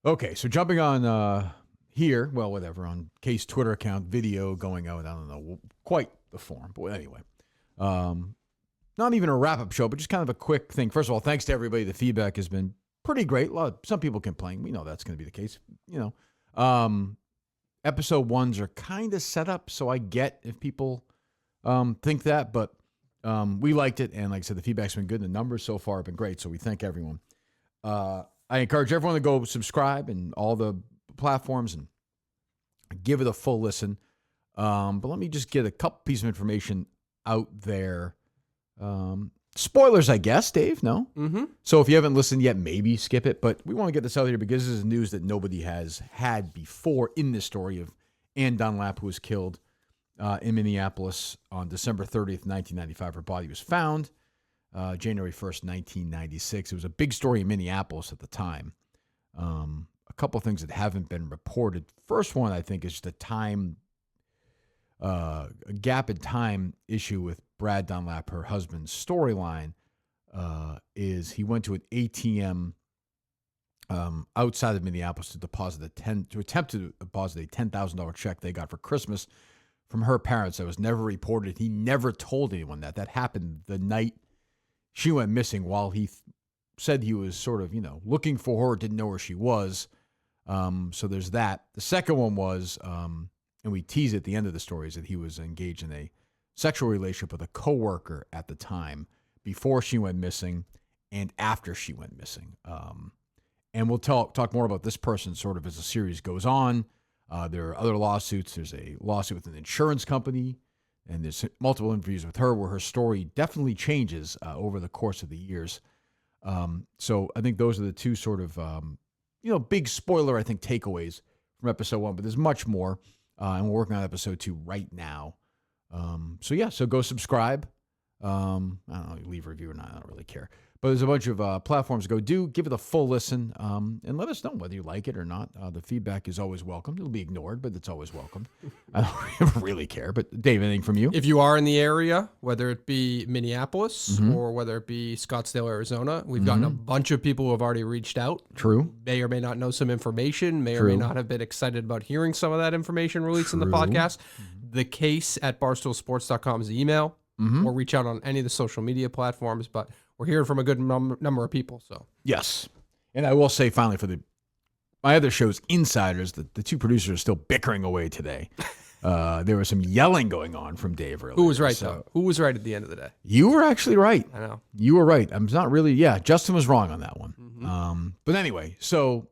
Okay, so jumping on here, well, whatever, on Case Twitter account, video going out, I don't know quite the form, but anyway. Not even a wrap-up show, but just kind of a quick thing. First of all, thanks to everybody. The feedback has been pretty great. Some people complain. We know that's going to be the case. Episode 1s are kind of set up, so I get if people think that, but we liked it, and like I said, the feedback's been good. The numbers so far have been great, so we thank everyone. I encourage everyone to go subscribe in all the platforms and give it a full listen. But let me just get a couple pieces of information out there. Spoilers, I guess, Dave, no? Mm-hmm. So if you haven't listened yet, maybe skip it. But we want to get this out here because this is news that nobody has had before in this story of Ann Dunlap, who was killed in Minneapolis on December 30th, 1995. Her body was found January 1st, 1996. It was a big story in Minneapolis at the time. A couple of things that haven't been reported. First one, I think, is just a gap in time issue with Brad Dunlap, her husband's storyline, is he went to an ATM outside of Minneapolis to attempt to deposit a $10,000 check they got for Christmas from her parents that was never reported. He never told anyone that. That happened the night she went missing, while he said he was sort of, looking for her, didn't know where she was. So there's that. The second one was, and we tease at the end of the story, is that he was engaged in a sexual relationship with a coworker at the time, before she went missing and after she went missing. And we'll talk more about this person sort of as the series goes on. There are other lawsuits. There's a lawsuit with an insurance company, and there's multiple interviews with her where her story definitely changes over the course of the years. So I think those are the two sort of, big spoiler, I think, takeaways from episode 1, but there's much more. And we're working on episode 2 right now. So go subscribe. I don't know, leave a review or not, I don't really care. But there's a bunch of platforms to go give it a full listen, and let us know whether you like it or not. The feedback is always welcome. It'll be ignored, but it's always welcome. I don't really care. But Dave, anything from you? If you are in the area, whether it be Minneapolis or whether it be Scottsdale, Arizona, we've gotten a bunch of people who have already reached out. True. May or may not know some information, may or may not have been excited about hearing some of that information released in the podcast. The case at barstoolsports.com is the email, or reach out on any of the social media platforms. But we're hearing from a good number of people. So yes. And I will say finally for my other show's Insiders, the two producers are still bickering away today. There was some yelling going on from Dave earlier. Who was right, though? Who was right at the end of the day? You were actually right. I know. You were right. I'm not really, Justin was wrong on that one. But anyway, so